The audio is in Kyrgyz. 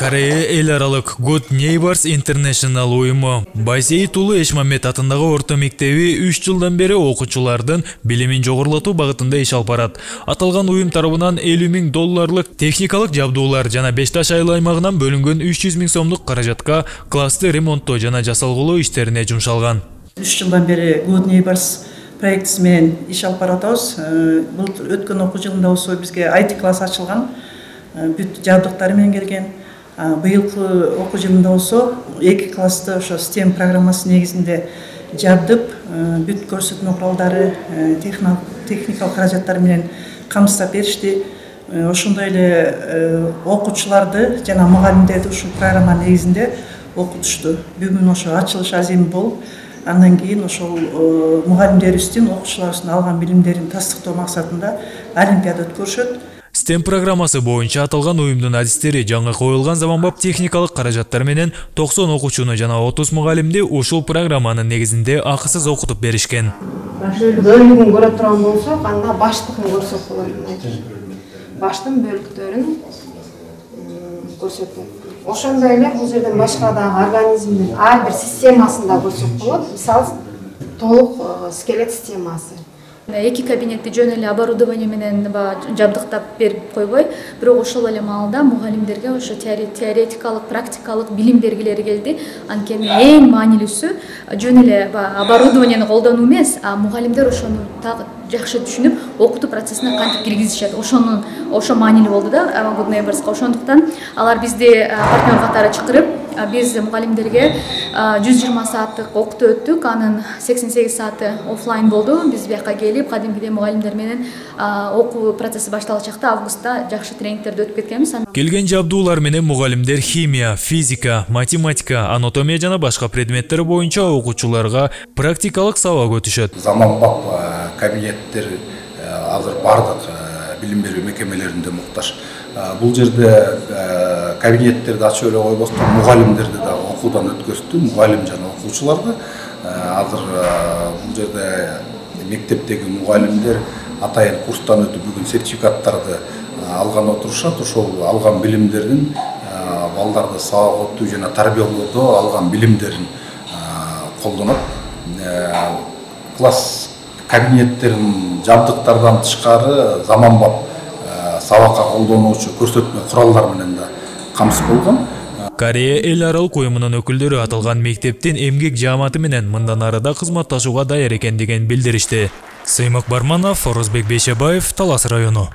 Корея эл аралык Good Neighbors International уюму Байсейит Уулу Эшмамет атындагы орто мектеби 3 жылдан бери окуучулардын билимин жогорулатуу багытында иш алып барат. Аталган уюм тарабынан $50.000 техникалык жабдуулар жана Бешташ айыл аймагынан бөлүнгөн 300 000 сомдук каражатка классты ремонттоо жана жасалгылоо иштерине жумшалган. 3 жылдан бери Good Neighbors проектиси менен иш алып баратабыз. Бул өткөн окуу жылында болсо бизге IT класс ачылган. Бүт жабдыктары менен келген. Быйылкы окуу жылында болсо 2 классты ошо STEM программасы негизинде жабдып, бүт көрсөтмө куралдары, техникалык каражаттар менен камсыздап беришти. Ошондой эле окуучуларды жана мугалимдерди ушул программа негизинде окутушту. Бүгүн ошо ачылыш аземи болуп, андан кийин ошол мугалимдерибиздин окуучуларыбыздын алган билимдерин тастыктоо максатында олимпиада өткөрүшөт. STEM программасы боюнча аталган уюмдун адистери жаңы коюлган заманбап техникалык каражаттар менен 90 окуучуну жана 30 мугалимди ушул программанын негизинде акысыз окутуп беришкен. Бөлүгүн көрө турган болсок, анда баштыкын көрсөк болот. Баштын бөлүктөрүн көрсөтөт. Ошондой эле бул жерден башка дагы организмдин ар бир системасын да көрсөк болот. Мисалы, толук скелет системасы. 2 кабинетти жөн эле оборудование менен жабдыктап берип койбой, бирок ошол эле маалда мугалимдерге ошо теоретикалык, практикалык билим бергилери келди. Анткени эң маанилүүсү жөн эле оборудованияны колдонуу эмес, а мугалимдер ошону так жакшы түшүнүп, окутуу процессине кантип киргизишет. Ошо маанилүү болду да Good Neighbors'ка. Ошондуктан алар бизди партнер катары чакырып, биз мугалимдерге 120 сааттык окутуу өттүк. Анын 88 сааты офлайн болду. Биз бияка келип, кадимкидей мугалимдер менен окуу процесси башталган чакта августта жакшы тренингтерди өтүп кеткенбиз. Келген жабдуулар менен мугалимдер химия, физика, математика, анатомия жана башка предметтер боюнча окуучуларга практикалык сабак өтүшөт. Заманбап кабинеттер азыр бардык билим берүү мекемелеринде муктаж. Бул жерде кабинеттерди ачып эле койбостон мугалимдерди да окуудан өткөздү, мугалим жана окуучуларды. Азыр бул жерде мектептеги мугалимдер атайын курстан өтүп бүгүн сертификаттарды алган отурушат. Ошол алган билимдердин балдарды сабак өтүү жана тарбиялоодо алган билимдерин колдонот. Класс кабинеттерин жабдыктардан тышкары заманбап сабакка колдонуучу көрсөтмө куралдар менен да камсыз болгон. Корея эл аралык уюмунун өкүлдөрү аталган мектептин эмгек жааматы менен мындан ары да кызматташууга даяр экендигин билдиришти. Сыймык Барманов, Орозбек Бейшебаев, Талас району.